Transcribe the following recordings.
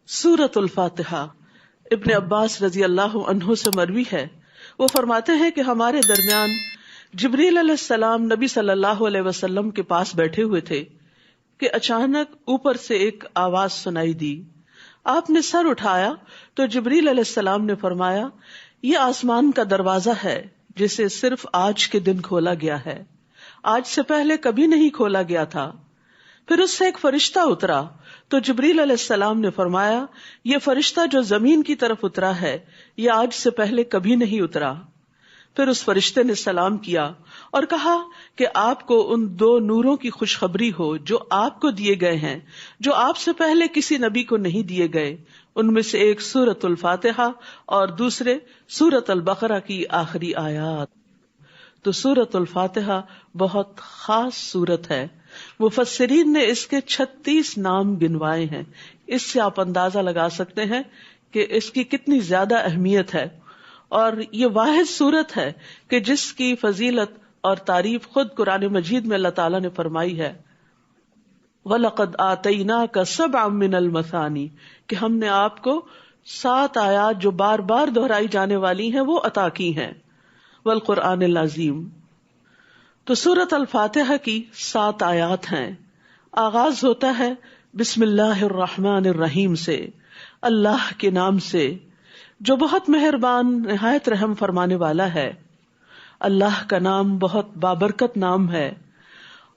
سورۃ الفاتحہ ابن عباس رضی اللہ عنہ سے مروی ہے، وہ فرماتے ہیں کہ ہمارے درمیان جبریل علیہ السلام نبی صلی اللہ علیہ وسلم کے پاس بیٹھے ہوئے تھے کہ اچانک اوپر سے ایک آواز سنائی دی۔ آپ نے سر اٹھایا تو جبریل علیہ السلام نے فرمایا، یہ آسمان کا دروازہ ہے جسے صرف آج کے دن کھولا گیا ہے، آج سے پہلے کبھی نہیں کھولا گیا تھا۔ پھر اس سے ایک فرشتہ اترا تو جبریل علیہ السلام نے فرمایا، یہ فرشتہ جو زمین کی طرف اترا ہے یہ آج سے پہلے کبھی نہیں اترا۔ پھر اس فرشتے نے سلام کیا اور کہا کہ آپ کو ان دو نوروں کی خوشخبری ہو جو آپ کو دیے گئے ہیں، جو آپ سے پہلے کسی نبی کو نہیں دیے گئے، ان میں سے ایک سورۃ الفاتحہ اور دوسرے سورۃ البقرہ کی آخری آیات۔ تو سورۃ الفاتحہ بہت خاص سورت ہے، مفسرین نے اس کے 36 نام گنوائے ہیں۔ اس سے آپ اندازہ لگا سکتے ہیں کہ اس کی کتنی زیادہ اہمیت ہے، اور یہ واحد سورت ہے کہ جس کی فضیلت اور تعریف خود قرآن مجید میں اللہ تعالیٰ نے فرمائی ہے، وَلَقَدْ آتَيْنَاكَ سَبْعًا مِّنَ الْمَثَانِي، کہ ہم نے آپ کو 7 آیات جو بار بار دہرائی جانے والی ہیں وہ عطا کی ہیں، والقرآن العظیم۔ تو سورۃ الفاتحہ کی 7 آیات ہیں۔ آغاز ہوتا ہے بسم اللہ الرحمن الرحیم سے، اللہ کے نام سے جو بہت مہربان نہایت رحم فرمانے والا ہے۔ اللہ کا نام بہت بابرکت نام ہے،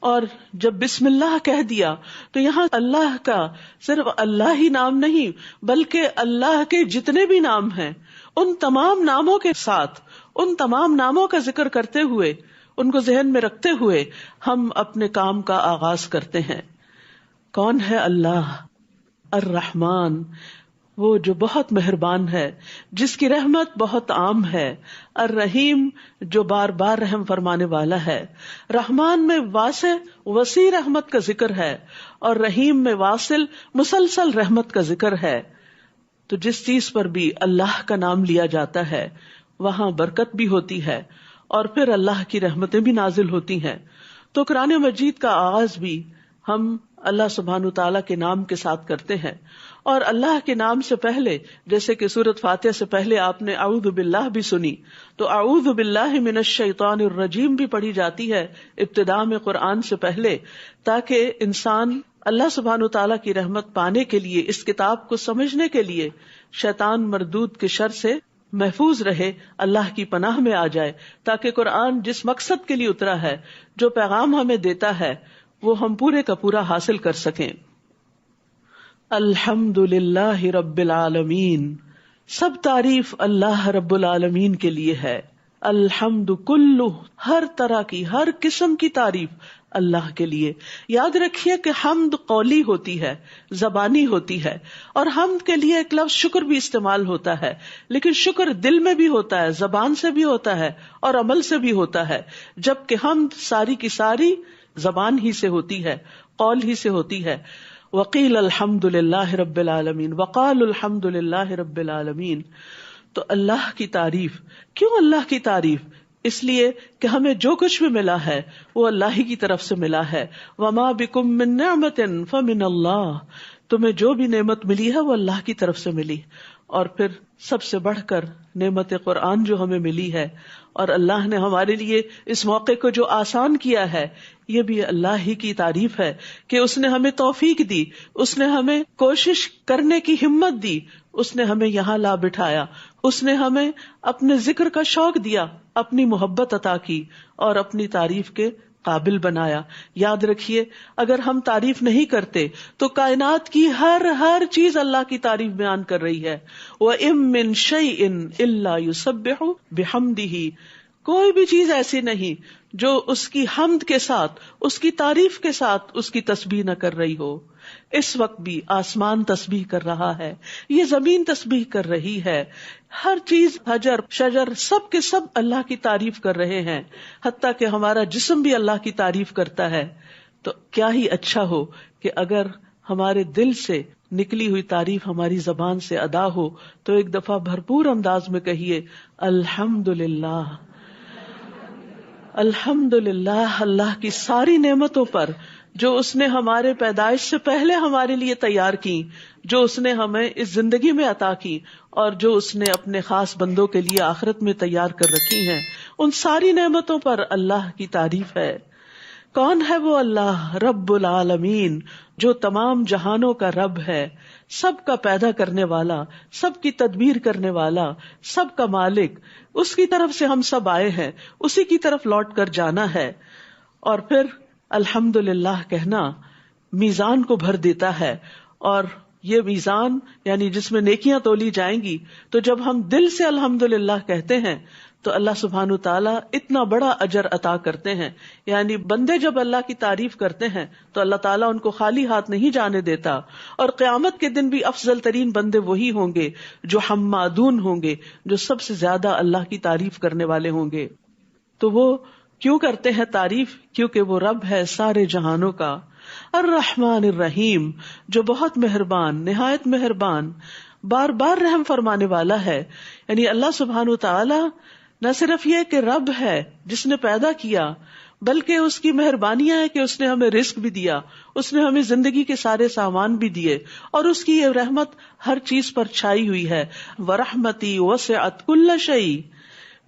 اور جب بسم اللہ کہہ دیا تو یہاں اللہ کا صرف اللہ ہی نام نہیں بلکہ اللہ کے جتنے بھی نام ہیں ان تمام ناموں کے ساتھ، ان تمام ناموں کا ذکر کرتے ہوئے، ان کو ذہن میں رکھتے ہوئے ہم اپنے کام کا آغاز کرتے ہیں۔ کون ہے اللہ؟ الرحمن، وہ جو بہت مہربان ہے، جس کی رحمت بہت عام ہے۔ الرحیم، جو بار بار رحم فرمانے والا ہے۔ رحمان میں واسع وسیع رحمت کا ذکر ہے، اور رحیم میں واصل مسلسل رحمت کا ذکر ہے۔ تو جس چیز پر بھی اللہ کا نام لیا جاتا ہے وہاں برکت بھی ہوتی ہے، اور پھر اللہ کی رحمتیں بھی نازل ہوتی ہیں۔ تو قرآن مجید کا آغاز بھی ہم اللہ سبحانہ تعالیٰ کے نام کے ساتھ کرتے ہیں، اور اللہ کے نام سے پہلے جیسے کہ سورۃ فاتحہ سے پہلے آپ نے اعوذ باللہ بھی سنی، تو اعوذ باللہ من الشیطان الرجیم بھی پڑھی جاتی ہے ابتداء میں قرآن سے پہلے، تاکہ انسان اللہ سبحانہ تعالیٰ کی رحمت پانے کے لیے، اس کتاب کو سمجھنے کے لیے شیطان مردود کے شر سے محفوظ رہے، اللہ کی پناہ میں آ جائے، تاکہ قرآن جس مقصد کے لیے اترا ہے، جو پیغام ہمیں دیتا ہے، وہ ہم پورے کا پورا حاصل کر سکیں۔ الحمد للہ رب العالمین، سب تعریف اللہ رب العالمین کے لیے ہے۔ الحمد کلہ، ہر طرح کی، ہر قسم کی تعریف اللہ کے لیے۔ یاد رکھیے کہ حمد قولی ہوتی ہے، زبانی ہوتی ہے، اور حمد کے لیے ایک لفظ شکر بھی استعمال ہوتا ہے، لیکن شکر دل میں بھی ہوتا ہے، زبان سے بھی ہوتا ہے، اور عمل سے بھی ہوتا ہے، جبکہ حمد ساری کی ساری زبان ہی سے ہوتی ہے، قول ہی سے ہوتی ہے۔ وقیل الحمد للہ رب العالمین، وقال الحمد للہ رب العالمین۔ تو اللہ کی تعریف، کیوں اللہ کی تعریف؟ اس لیے کہ ہمیں جو کچھ بھی ملا ہے وہ اللہ ہی کی طرف سے ملا ہے۔ وما بکم من نعمت فمن اللہ، تمہیں جو بھی نعمت ملی ہے وہ اللہ کی طرف سے ملی۔ اور پھر سب سے بڑھ کر نعمت قرآن جو ہمیں ملی ہے، اور اللہ نے ہمارے لیے اس موقع کو جو آسان کیا ہے، یہ بھی اللہ ہی کی تعریف ہے کہ اس نے ہمیں توفیق دی، اس نے ہمیں کوشش کرنے کی ہمت دی، اس نے ہمیں یہاں لا بٹھایا، اس نے ہمیں اپنے ذکر کا شوق دیا، اپنی محبت عطا کی، اور اپنی تعریف کے قابل بنایا۔ یاد رکھیے، اگر ہم تعریف نہیں کرتے تو کائنات کی ہر چیز اللہ کی تعریف بیان کر رہی ہے۔ وَإِن مِّن شَيْءٍ إِلَّا يُسَبِّحُ بِحَمْدِهِ، کوئی بھی چیز ایسی نہیں جو اس کی حمد کے ساتھ، اس کی تعریف کے ساتھ اس کی تسبیح نہ کر رہی ہو۔ اس وقت بھی آسمان تسبیح کر رہا ہے، یہ زمین تسبیح کر رہی ہے، ہر چیز، حجر شجر سب کے سب اللہ کی تعریف کر رہے ہیں، حتیٰ کہ ہمارا جسم بھی اللہ کی تعریف کرتا ہے۔ تو کیا ہی اچھا ہو کہ اگر ہمارے دل سے نکلی ہوئی تعریف ہماری زبان سے ادا ہو تو ایک دفعہ بھرپور انداز میں کہیے الحمدللہ، الحمدللہ، اللہ کی ساری نعمتوں پر جو اس نے ہمارے پیدائش سے پہلے ہمارے لیے تیار کی، جو اس نے ہمیں اس زندگی میں عطا کی، اور جو اس نے اپنے خاص بندوں کے لیے آخرت میں تیار کر رکھی ہیں، ان ساری نعمتوں پر اللہ کی تعریف ہے۔ کون ہے وہ اللہ؟ رب العالمین، جو تمام جہانوں کا رب ہے، سب کا پیدا کرنے والا، سب کی تدبیر کرنے والا، سب کا مالک۔ اس کی طرف سے ہم سب آئے ہیں، اسی کی طرف لوٹ کر جانا ہے۔ اور پھر الحمدللہ کہنا میزان کو بھر دیتا ہے، اور یہ میزان یعنی جس میں نیکیاں تولی جائیں گی، تو جب ہم دل سے الحمدللہ کہتے ہیں تو اللہ سبحانہ وتعالی اتنا بڑا اجر عطا کرتے ہیں۔ یعنی بندے جب اللہ کی تعریف کرتے ہیں تو اللہ تعالیٰ ان کو خالی ہاتھ نہیں جانے دیتا، اور قیامت کے دن بھی افضل ترین بندے وہی ہوں گے جو حمادون ہوں گے، جو سب سے زیادہ اللہ کی تعریف کرنے والے ہوں گے۔ تو وہ کیوں کرتے ہیں تعریف؟ کیونکہ وہ رب ہے سارے جہانوں کا، الرحمن الرحیم، جو بہت مہربان، نہایت مہربان، بار بار رحم فرمانے والا ہے۔ یعنی اللہ سبحانہ وتعالی نہ صرف یہ کہ رب ہے جس نے پیدا کیا، بلکہ اس کی مہربانیاں ہے کہ اس نے ہمیں رزق بھی دیا، اس نے ہمیں زندگی کے سارے سامان بھی دیے، اور اس کی یہ رحمت ہر چیز پر چھائی ہوئی ہے۔ وَرَحْمَتِي وَسِعَتْ كُلَّ شَيْءٍ،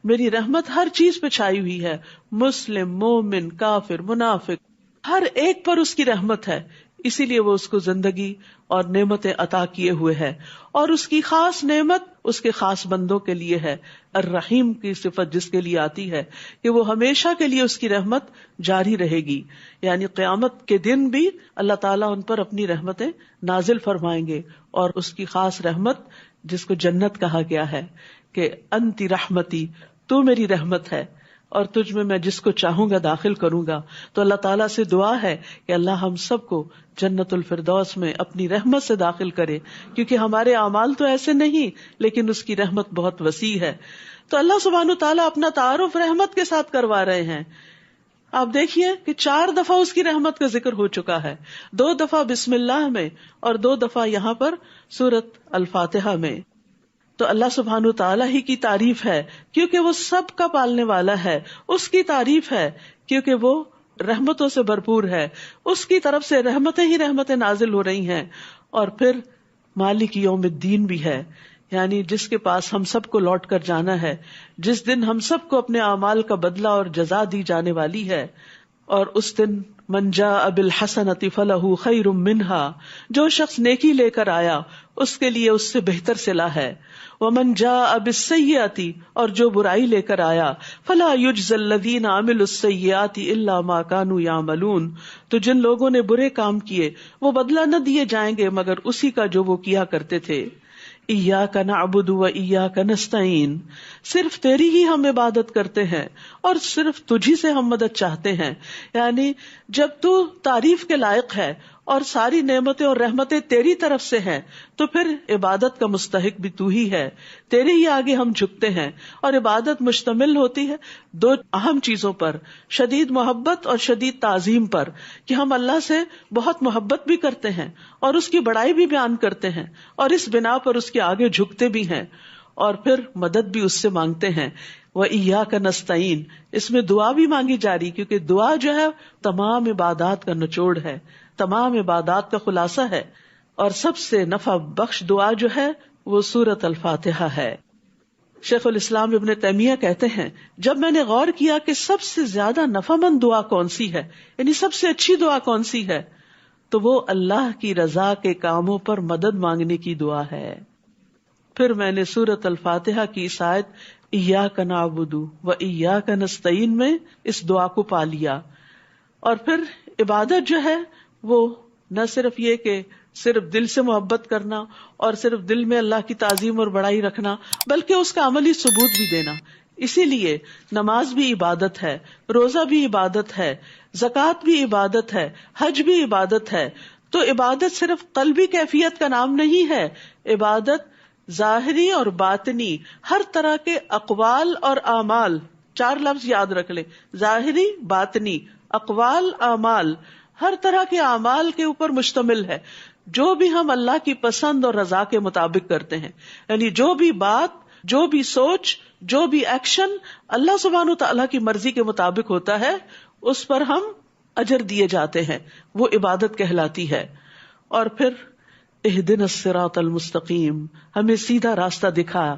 میری رحمت ہر چیز پہ چھائی ہوئی ہے، مسلم، مومن، کافر، منافق، ہر ایک پر اس کی رحمت ہے۔ اسی لیے وہ اس کو زندگی اور نعمتیں عطا کیے ہوئے ہے، اور اس کی خاص نعمت اس کے خاص بندوں کے لیے ہے۔ الرحیم کی صفت جس کے لیے آتی ہے کہ وہ ہمیشہ کے لیے اس کی رحمت جاری رہے گی، یعنی قیامت کے دن بھی اللہ تعالیٰ ان پر اپنی رحمتیں نازل فرمائیں گے۔ اور اس کی خاص رحمت جس کو جنت کہا گیا ہے کہ انتی رحمتی، تو میری رحمت ہے، اور تجھ میں جس کو چاہوں گا داخل کروں گا۔ تو اللہ تعالیٰ سے دعا ہے کہ اللہ ہم سب کو جنت الفردوس میں اپنی رحمت سے داخل کرے، کیونکہ ہمارے اعمال تو ایسے نہیں، لیکن اس کی رحمت بہت وسیع ہے۔ تو اللہ سبحانہ تعالیٰ اپنا تعارف رحمت کے ساتھ کروا رہے ہیں۔ آپ دیکھیے کہ 4 دفعہ اس کی رحمت کا ذکر ہو چکا ہے، 2 دفعہ بسم اللہ میں اور 2 دفعہ یہاں پر سورۃ الفاتحہ میں۔ تو اللہ سبحانہ تعالیٰ ہی کی تعریف ہے کیونکہ وہ سب کا پالنے والا ہے، اس کی تعریف ہے کیونکہ وہ رحمتوں سے بھرپور ہے، اس کی طرف سے رحمتیں ہی رحمتیں نازل ہو رہی ہیں۔ اور پھر مالک یوم الدین بھی ہے، یعنی جس کے پاس ہم سب کو لوٹ کر جانا ہے، جس دن ہم سب کو اپنے اعمال کا بدلہ اور جزا دی جانے والی ہے۔ اور اس دن من جاء بالحسنۃ فلہ خیر منہا، جو شخص نیکی لے کر آیا اس کے لیے اس سے بہتر صلہ ہے۔ ومن جاء بالسیئۃ، اور جو برائی لے کر آیا، فلا یجزی الذین عملوا السیئات الا ما كانوا یعملون، تو جن لوگوں نے برے کام کیے وہ بدلہ نہ دیے جائیں گے مگر اسی کا جو وہ کیا کرتے تھے۔ ایاک نعبد و ایاک نستعین، صرف تیری ہی ہم عبادت کرتے ہیں اور صرف تجھی سے ہم مدد چاہتے ہیں۔ یعنی جب تو تعریف کے لائق ہے اور ساری نعمتیں اور رحمتیں تیری طرف سے ہیں تو پھر عبادت کا مستحق بھی تو ہی ہے، تیرے ہی آگے ہم جھکتے ہیں۔ اور عبادت مشتمل ہوتی ہے 2 اہم چیزوں پر، شدید محبت اور شدید تعظیم پر، کہ ہم اللہ سے بہت محبت بھی کرتے ہیں اور اس کی بڑائی بھی بیان کرتے ہیں، اور اس بنا پر اس کے آگے جھکتے بھی ہیں، اور پھر مدد بھی اس سے مانگتے ہیں۔ وَإِيَّاكَ نَسْتَعِينُ، اس میں دعا بھی مانگی جا رہی، کیونکہ دعا جو ہے تمام عبادات کا نچوڑ ہے، تمام عبادات کا خلاصہ ہے، اور سب سے نفع بخش دعا جو ہے وہ سورۃ الفاتحہ ہے۔ شیخ الاسلام ابن تیمیہ کہتے ہیں جب میں نے غور کیا کہ سب سے زیادہ نفع مند دعا کون سی ہے، یعنی سب سے اچھی دعا کون سی ہے، تو وہ اللہ کی رضا کے کاموں پر مدد مانگنے کی دعا ہے۔ پھر میں نے سورۃ الفاتحہ کی اس آیت ایاک نعبد و ایاک نستعین میں اس دعا کو پا لیا۔ اور پھر عبادت جو ہے وہ نہ صرف یہ کہ صرف دل سے محبت کرنا اور صرف دل میں اللہ کی تعظیم اور بڑائی رکھنا، بلکہ اس کا عملی ثبوت بھی دینا۔ اسی لیے نماز بھی عبادت ہے، روزہ بھی عبادت ہے، زکوٰۃ بھی عبادت ہے، حج بھی عبادت ہے۔ تو عبادت صرف قلبی کیفیت کا نام نہیں ہے، عبادت ظاہری اور باطنی ہر طرح کے اقوال اور اعمال، 4 لفظ یاد رکھ لیں، ظاہری، باطنی، اقوال، اعمال، ہر طرح کے اعمال کے اوپر مشتمل ہے، جو بھی ہم اللہ کی پسند اور رضا کے مطابق کرتے ہیں۔ یعنی جو بھی بات، جو بھی سوچ، جو بھی ایکشن اللہ سبحانہ تعالیٰ کی مرضی کے مطابق ہوتا ہے، اس پر ہم اجر دیے جاتے ہیں، وہ عبادت کہلاتی ہے. اور پھر اہدنا الصراط المستقیم، ہمیں سیدھا راستہ دکھا.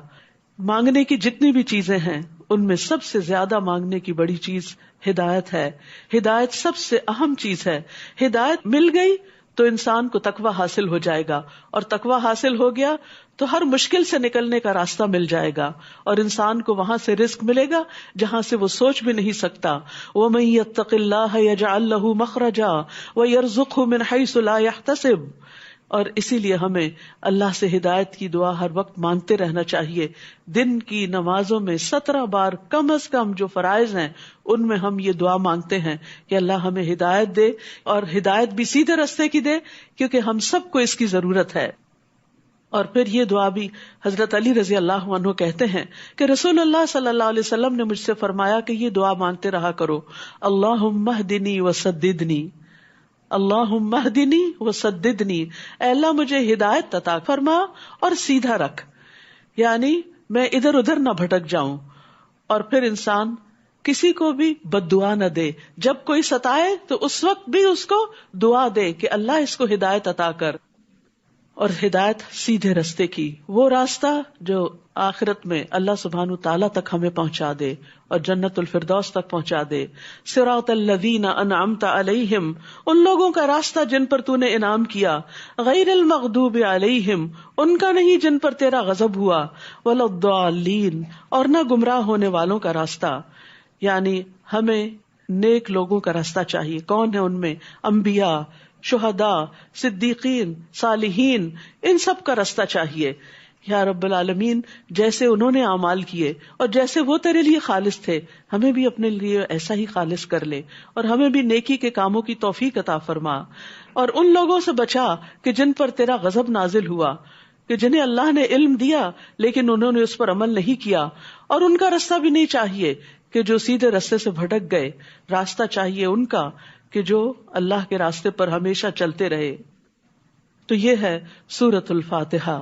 مانگنے کی جتنی بھی چیزیں ہیں ان میں سب سے زیادہ مانگنے کی بڑی چیز ہدایت ہے. ہدایت سب سے اہم چیز ہے. ہدایت مل گئی تو انسان کو تقویٰ حاصل ہو جائے گا، اور تقویٰ حاصل ہو گیا تو ہر مشکل سے نکلنے کا راستہ مل جائے گا، اور انسان کو وہاں سے رزق ملے گا جہاں سے وہ سوچ بھی نہیں سکتا. وَمَن يَتَّقِ اللَّهَ يَجْعَل لَّهُ مَخْرَجًا وَيَرْزُقْهُ مِنْ حَيْثُ لَا يَحْتَسِبُ. اور اسی لیے ہمیں اللہ سے ہدایت کی دعا ہر وقت مانگتے رہنا چاہیے. دن کی نمازوں میں 17 بار کم از کم جو فرائض ہیں ان میں ہم یہ دعا مانگتے ہیں کہ اللہ ہمیں ہدایت دے، اور ہدایت بھی سیدھے راستے کی دے، کیونکہ ہم سب کو اس کی ضرورت ہے. اور پھر یہ دعا بھی حضرت علی رضی اللہ عنہ کہتے ہیں کہ رسول اللہ صلی اللہ علیہ وسلم نے مجھ سے فرمایا کہ یہ دعا مانگتے رہا کرو، اللہم اہدنی وسددنی، اللہم اہدنی وسددنی، اے اللہ مجھے ہدایت عطا فرما اور سیدھا رکھ، یعنی میں ادھر ادھر نہ بھٹک جاؤں. اور پھر انسان کسی کو بھی بد دعا نہ دے. جب کوئی ستائے تو اس وقت بھی اس کو دعا دے کہ اللہ اس کو ہدایت عطا کر. اور ہدایت سیدھے راستے کی، وہ راستہ جو آخرت میں اللہ سبحانہ تعالیٰ تک ہمیں پہنچا دے اور جنت الفردوس تک پہنچا دے. صراط الذین انعمت علیہم، ان لوگوں کا راستہ جن پر تو نے انعام کیا، غیر المغضوب علیہم، ان کا نہیں جن پر تیرا غضب ہوا، ولا الضالین، اور نہ گمراہ ہونے والوں کا راستہ. یعنی ہمیں نیک لوگوں کا راستہ چاہیے. کون ہے ان میں؟ انبیاء، شہداء، صدیقین، صالحین، ان سب کا راستہ چاہیے. یا رب العالمین، جیسے انہوں نے اعمال کیے اور جیسے وہ تیرے لیے خالص تھے، ہمیں بھی اپنے لیے ایسا ہی خالص کر لے، اور ہمیں بھی نیکی کے کاموں کی توفیق عطا فرما. اور ان لوگوں سے بچا کہ جن پر تیرا غضب نازل ہوا، کہ جنہیں اللہ نے علم دیا لیکن انہوں نے اس پر عمل نہیں کیا. اور ان کا راستہ بھی نہیں چاہیے کہ جو سیدھے راستے سے بھٹک گئے، راستہ چاہیے ان کا کہ جو اللہ کے راستے پر ہمیشہ چلتے رہے. تو یہ ہے سورۃ الفاتحہ.